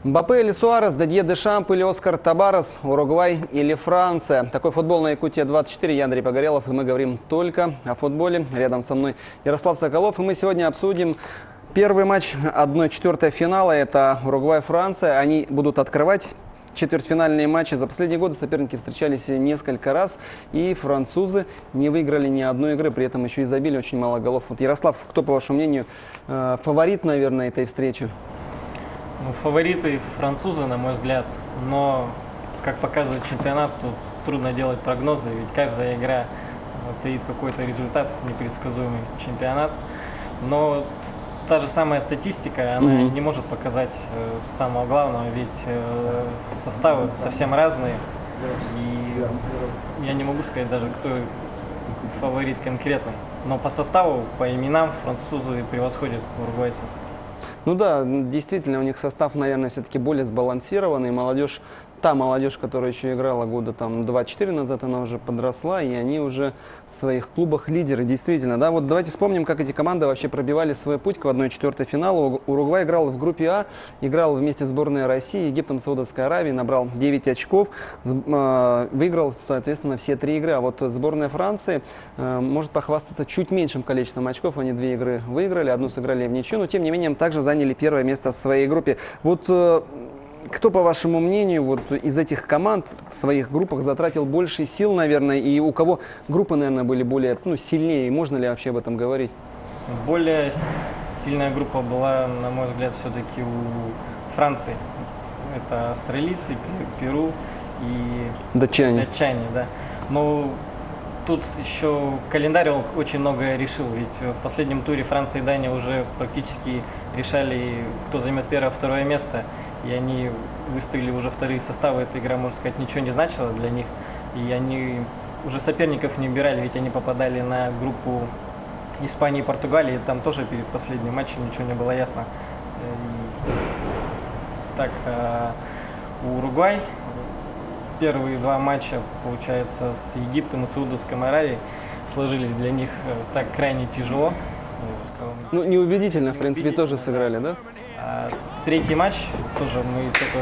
Мбаппе или Суарес, Дидье Дешамп или Оскар Табарес, Уругвай или Франция. Такой футбол на Якутия-24. Я Андрей Погорелов, и мы говорим только о футболе. Рядом со мной Ярослав Соколов, и мы сегодня обсудим первый матч 1/4 финала. Это Уругвай-Франция. Они будут открывать четвертьфинальные матчи. За последние годы соперники встречались несколько раз, и французы не выиграли ни одной игры, при этом еще и забили очень мало голов. Вот, Ярослав, кто, по вашему мнению, фаворит, наверное, этой встречи? Ну, фавориты французы, на мой взгляд, но, как показывает чемпионат, тут трудно делать прогнозы, ведь каждая игра таит какой-то результат, непредсказуемый чемпионат. Но та же самая статистика, она не может показать самого главного, ведь составы совсем разные, и я не могу сказать даже, кто фаворит конкретный. Но по составу, по именам французы превосходят уругвайцев. Ну да, действительно, у них состав, наверное, все-таки более сбалансированный. Молодежь, та молодежь, которая еще играла года там 2-4 назад, она уже подросла, и они уже в своих клубах лидеры, действительно. Да, вот давайте вспомним, как эти команды вообще пробивали свой путь к 1/4 финала. Уругвай играл в группе А, играл вместе с сборной России, Египтом, Саудовской Аравии, набрал 9 очков, выиграл, соответственно, все 3 игры. А вот сборная Франции может похвастаться чуть меньшим количеством очков. Они 2 игры выиграли, одну сыграли в ничью, но тем не менее также заняли первое место в своей группе. Вот кто, по вашему мнению, вот из этих команд в своих группах затратил больше сил, наверное, и у кого группы, наверное, были более сильнее? Можно ли вообще об этом говорить? Более сильная группа была, на мой взгляд, все-таки у Франции. Это австралийцы, Перу и датчане. Да. Но тут еще календарь очень многое решил, ведь в последнем туре Франция и Дания уже практически решали, кто займет первое-второе место, и они выставили уже вторые составы. Эта игра, можно сказать, ничего не значила для них, и они уже соперников не убирали, ведь они попадали на группу Испании и Португалии, там тоже перед последним матчем ничего не было ясно. Так, у Уругвай первые 2 матча, получается, с Египтом и Саудовской Аравией сложились для них так крайне тяжело. Ну, неубедительно, в принципе, тоже сыграли, да? Третий матч, тоже мы только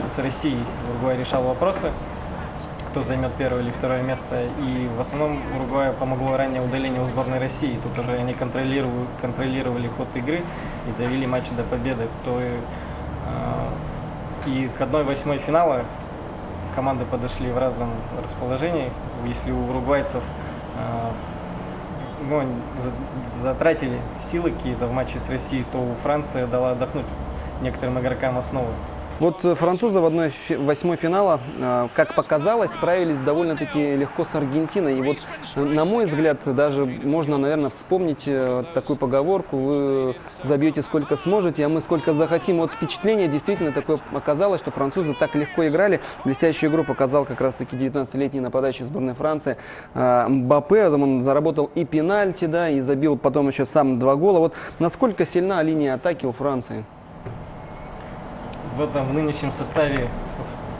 с Россией Уругвай решал вопросы, кто займет первое или второе место. И в основном Уругваю помогло раннее удаление у сборной России. Тут уже они контролировали ход игры и довели матч до победы. И к 1/8 финала команды подошли в разном расположении. Если у уругвайцев затратили силы какие-то в матче с Россией, то у Франции дала отдохнуть некоторым игрокам основы. Вот французы в 1/8 финала, как показалось, справились довольно-таки легко с Аргентиной. И вот, на мой взгляд, даже можно, наверное, вспомнить такую поговорку: вы забьете сколько сможете, а мы сколько захотим. Вот впечатление действительно такое оказалось, что французы так легко играли. Блестящую игру показал как раз-таки 19-летний нападающий сборной Франции Мбаппе. Он заработал и пенальти, да, и забил потом еще сам 2 гола. Вот насколько сильна линия атаки у Франции? В нынешнем составе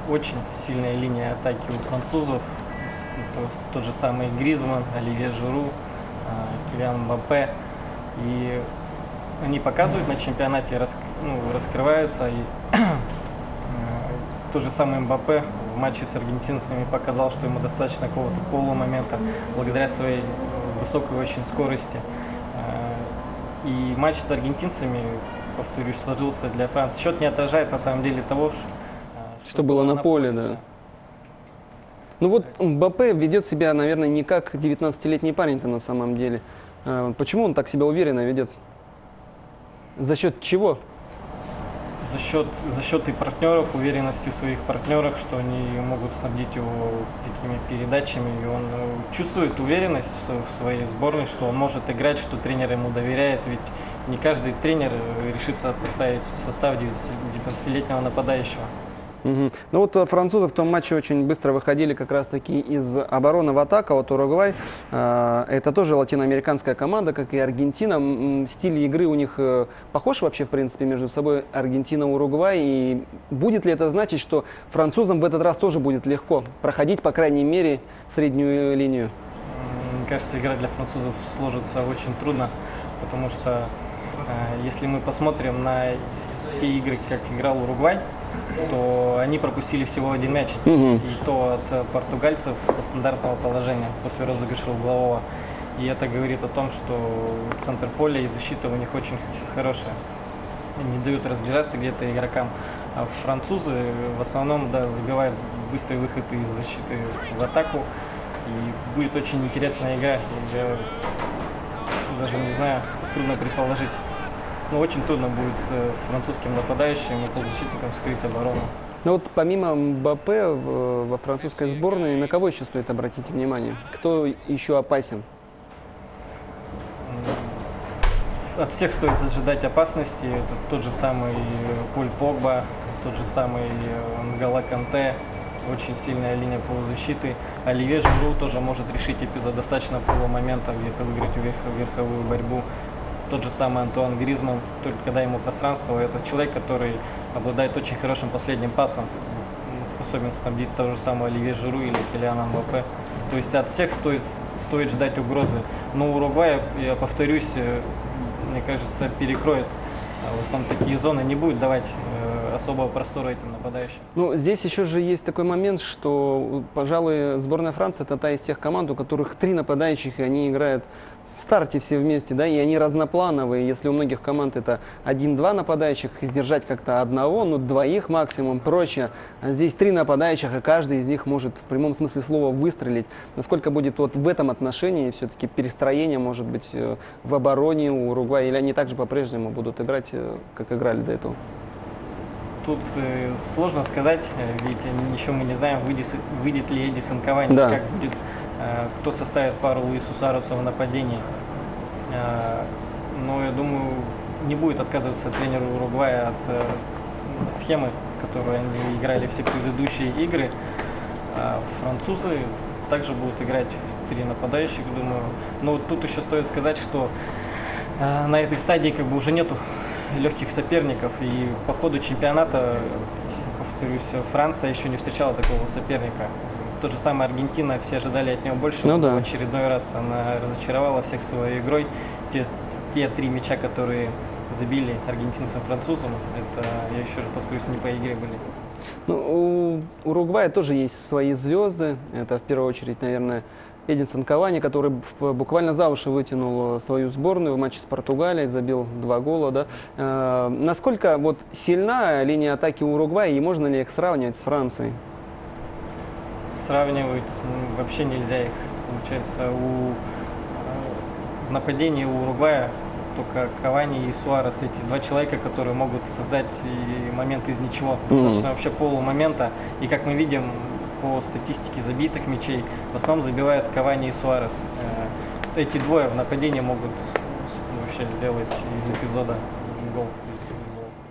очень сильная линия атаки у французов. Тот же самый Гризманн, Оливье Жиру, Килиан Мбаппе. И они показывают на чемпионате, раскрываются. И тот же самый Мбаппе в матче с аргентинцами показал, что ему достаточно какого-то полумомента благодаря своей высокой очень скорости. И матч с аргентинцами, повторюсь, сложился для Франции. Счет не отражает на самом деле того, что было на поле, да. Ну вот Мбаппе ведет себя, наверное, не как 19-летний парень-то на самом деле. Почему он так себя уверенно ведет? За счет чего? За счет и партнеров, уверенности в своих партнерах, что они могут снабдить его такими передачами. И он чувствует уверенность в своей сборной, что он может играть, что тренер ему доверяет. Ведь не каждый тренер решится поставить в состав 19-летнего нападающего. Ну вот французы в том матче очень быстро выходили как раз-таки из обороны в атаку. Вот Уругвай, это тоже латиноамериканская команда, как и Аргентина. Стиль игры у них похож вообще, в принципе, между собой, Аргентина, Уругвай. И будет ли это значить, что французам в этот раз тоже будет легко проходить, по крайней мере, среднюю линию? Мне кажется, игра для французов сложится очень трудно, потому что если мы посмотрим на те игры, как играл Уругвай, то они пропустили всего один мяч. Мгм. И то от португальцев со стандартного положения после розыгрыша углового. И это говорит о том, что центр поля и защита у них очень хорошая. Не дают разбежаться где-то игрокам. А французы в основном, да, забивают быстрый выход из защиты в атаку. И будет очень интересная игра. Я даже не знаю, трудно предположить. Но очень трудно будет французским нападающим и полузащитникам скрыть оборону. Ну вот помимо Мбаппе во французской сборной, на кого еще стоит обратить внимание? Кто еще опасен? От всех стоит ожидать опасности. Это тот же самый Поль Погба, тот же самый Нголо Канте. Очень сильная линия полузащиты. Оливье Жиру тоже может решить эпизод достаточно полумомента, где-то выиграть верховую борьбу. Тот же самый Антуан Гризманн, только когда ему пространство, это человек, который обладает очень хорошим последним пасом, способен снабдить того же самого Оливье Жиру или Килиана Мбаппе. То есть от всех стоит ждать угрозы. Но Уругвай, я повторюсь, мне кажется, перекроет. В основном такие зоны не будет давать особого простора этим нападающим. Ну, здесь еще же есть такой момент, что, пожалуй, сборная Франции это та из тех команд, у которых 3 нападающих, и они играют в старте все вместе, да, и они разноплановые. Если у многих команд это 1-2 нападающих, сдержать как-то одного, ну, 2 максимум проще. А здесь 3 нападающих, и каждый из них может в прямом смысле слова выстрелить. Насколько будет вот в этом отношении все-таки перестроение, может быть, в обороне у Уругвая, или они также по-прежнему будут играть, как играли до этого? Тут сложно сказать, ведь еще мы не знаем, выйдет ли Эдисон Кавани, Да. как будет, кто составит пару Луису Суаресу в нападении. Но я думаю, не будет отказываться тренер Уругвая от схемы, которую они играли все предыдущие игры. Французы также будут играть в 3 нападающих, думаю. Но вот тут еще стоит сказать, что на этой стадии как бы уже нету легких соперников, и по ходу чемпионата, повторюсь, Франция еще не встречала такого соперника. Тот же самый Аргентина, все ожидали от нее больше, Ну да. в очередной раз она разочаровала всех своей игрой. Те 3 мяча, которые забили аргентинцам, французам, это, я еще раз повторюсь, не по игре были. Ну, у Уругвая тоже есть свои звезды. Это в первую очередь, наверное, Эдинсон Кавани, который буквально за уши вытянул свою сборную в матче с Португалией, забил 2 гола. Да? Насколько вот сильна линия атаки у Уругвая, и можно ли их сравнивать с Францией? Сравнивать вообще нельзя их. Получается, в нападении у Уругвая только Кавани и Суарес, эти 2 человека, которые могут создать и момент из ничего. Достаточно вообще полумомента. И как мы видим по статистике забитых мячей, в основном забивают Кавани и Суарес. Эти 2 в нападении могут вообще сделать из эпизода гол.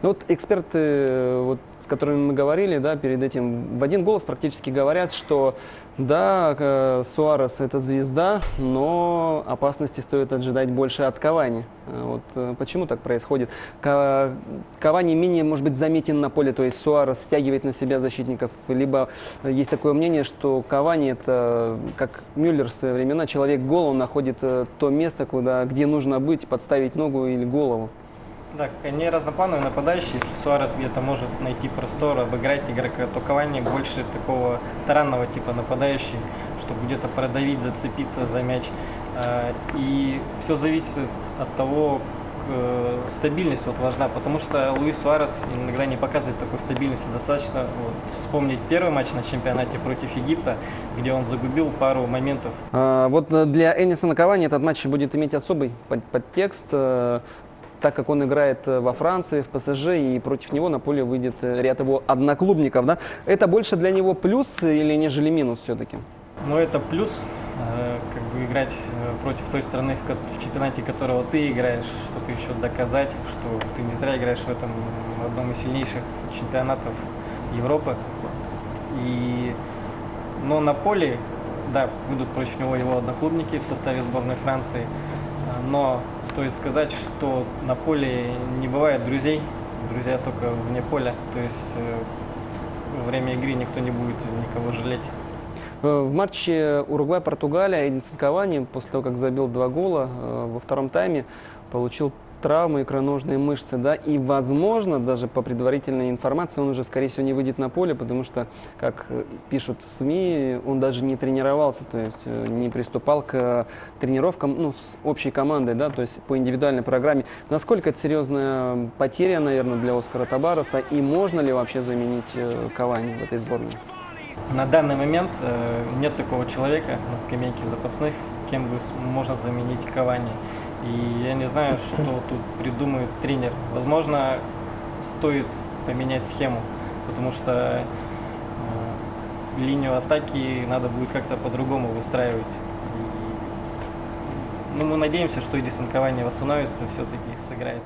Ну, вот эксперты, вот, с которыми мы говорили, да, перед этим, в один голос практически говорят, что да, Суарес это звезда, но опасности стоит ожидать больше от Кавани. Вот почему так происходит? Кавани менее, может быть, заметен на поле, то есть Суарес стягивает на себя защитников, либо есть такое мнение, что Кавани это, как Мюллер в свои времена, человек-гол, он находит то место, где нужно быть, подставить ногу или голову. Да, они разноплановые нападающие. Если Суарес где-то может найти простор, обыграть игрока, то Кавани больше такого таранного типа нападающий, чтобы где-то продавить, зацепиться за мяч. И все зависит от того, стабильность вот важна, потому что Луис Суарес иногда не показывает такой стабильности. Достаточно вот вспомнить первый матч на чемпионате против Египта, где он загубил пару моментов. Вот для Эдинсона Кавани этот матч будет иметь особый подтекст, так как он играет во Франции, в ПСЖ, и против него на поле выйдет ряд его одноклубников. Да? Это больше для него плюс или нежели минус все-таки? Ну, это плюс, как бы играть против той страны, в чемпионате которого ты играешь, что-то еще доказать, что ты не зря играешь в этом одном из сильнейших чемпионатов Европы. Но на поле, да, выйдут против него его одноклубники в составе сборной Франции. Но стоит сказать, что на поле не бывает друзей, друзья только вне поля, то есть во время игры никто не будет никого жалеть. В матче Уругвай-Португалия Эдинсон Кавани, после того, как забил 2 гола во втором тайме, получил травмы икроножной мышцы, да, и, возможно, даже по предварительной информации, он уже, скорее всего, не выйдет на поле, потому что, как пишут СМИ, он даже не тренировался, то есть не приступал к тренировкам, ну, с общей командой, да, то есть по индивидуальной программе. Насколько это серьезная потеря, наверное, для Оскара Табареса, и можно ли вообще заменить Кавани в этой сборной? На данный момент нет такого человека на скамейке запасных, кем бы можно заменить Кавани. И я не знаю, что тут придумает тренер. Возможно, стоит поменять схему, потому что линию атаки надо будет как-то по-другому выстраивать. Ну, мы надеемся, что Эдисон Кавани восстановится, все-таки сыграет.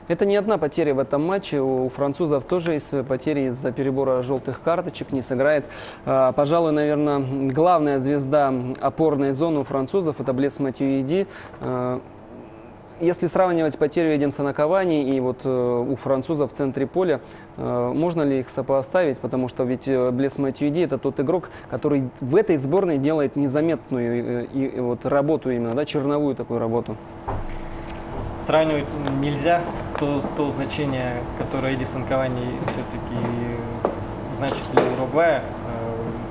Это не одна потеря в этом матче. У французов тоже есть потери из-за перебора желтых карточек, не сыграет. Пожалуй, наверное, главная звезда опорной зоны у французов – это Блес Матюиди. Если сравнивать потерю Эдинсона Кавани и вот у французов в центре поля, можно ли их сопоставить? Потому что ведь Блес Матюиди – это тот игрок, который в этой сборной делает незаметную вот работу именно, да, черновую такую работу. Сравнивать нельзя то значение, которое Эдисон Кавани все-таки значит для Уругвая.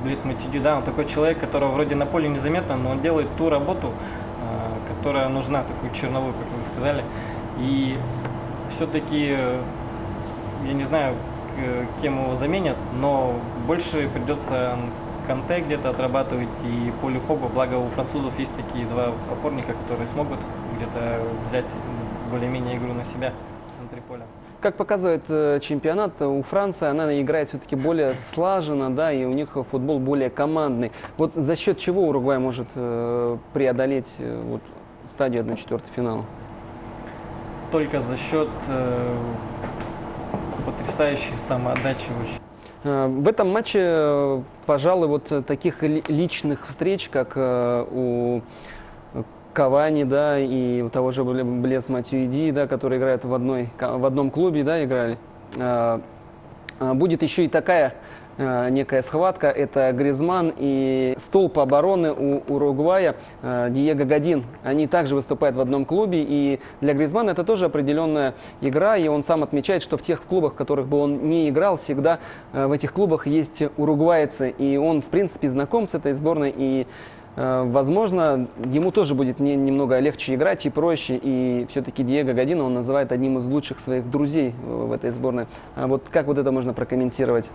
Блес Матюиди, да, он такой человек, которого вроде на поле незаметно, но он делает ту работу, которая нужна, такую черновую, как вы сказали. И все-таки, я не знаю, кем его заменят, но больше придется Канте где-то отрабатывать и Полю Погба. Благо у французов есть такие два опорника, которые смогут где-то взять более-менее игру на себя в центре поля. Как показывает чемпионат, у Франции она играет все-таки более слаженно, да, и у них футбол более командный. Вот за счет чего Уругвай может преодолеть вот стадию 1/4 финала? Только за счет потрясающей самоотдачи. В этом матче, пожалуй, вот таких личных встреч, как у Кавани, да, и у того же Блес Матюиди, да, которые играют в одном клубе, да, играли. Будет еще и такая некая схватка, это Гризманн и столб обороны у Уругвая Диего Годин. Они также выступают в одном клубе, и для Гризманна это тоже определенная игра, и он сам отмечает, что в тех клубах, в которых бы он не играл, всегда в этих клубах есть уругвайцы, и он, в принципе, знаком с этой сборной, и возможно, ему тоже будет немного легче играть и проще, и все-таки Диего Година он называет одним из лучших своих друзей в этой сборной. А вот как вот это можно прокомментировать?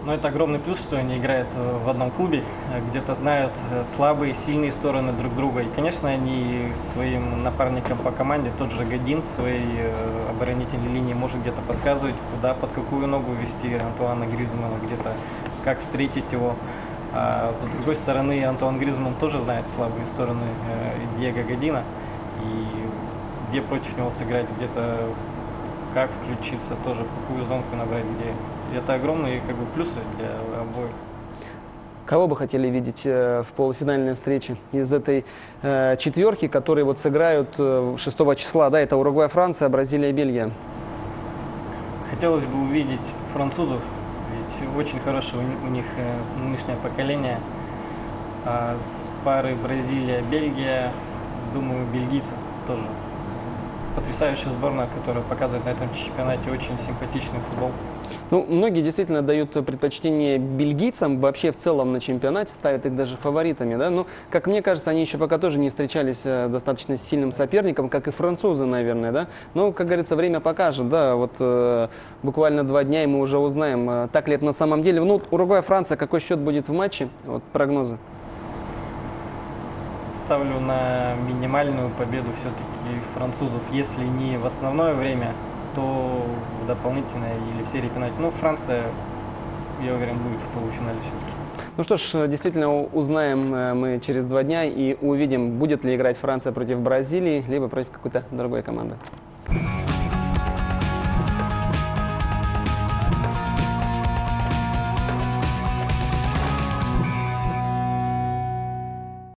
Ну, это огромный плюс, что они играют в одном клубе, где-то знают слабые, сильные стороны друг друга. И, конечно, они своим напарникам по команде, тот же Годин, своей оборонительной линии может где-то подсказывать, куда, под какую ногу вести Антуана Гризманна, где-то как встретить его. А с другой стороны, Антуан Гризманн тоже знает слабые стороны Диего Година, и где против него сыграть, где-то как включиться, тоже в какую зонку набрать, где. И это огромные как бы плюсы для обоих. Кого бы хотели видеть в полуфинальной встрече из этой четверки, которые вот сыграют 6 числа, да, это Уругвай, Франция, Бразилия, Бельгия? Хотелось бы увидеть французов, ведь очень хорошее у них нынешнее поколение. А с пары Бразилия-Бельгия, думаю, бельгийцы тоже. Потрясающая сборная, которая показывает на этом чемпионате очень симпатичный футбол. Ну, многие действительно дают предпочтение бельгийцам, вообще в целом на чемпионате, ставят их даже фаворитами, да, но, как мне кажется, они еще пока тоже не встречались достаточно сильным соперником, как и французы, наверное, да, но, как говорится, время покажет, да, вот буквально 2 дня, и мы уже узнаем, так ли это на самом деле. Ну, Уругвай-Франция, какой счет будет в матче, вот прогнозы? Ставлю на минимальную победу все-таки французов, если не в основное время, то в дополнительное или в серии пенальти. Ну, Франция, я уверен, будет в полуфинале все-таки. Ну что ж, действительно узнаем мы через 2 дня и увидим, будет ли играть Франция против Бразилии, либо против какой-то другой команды.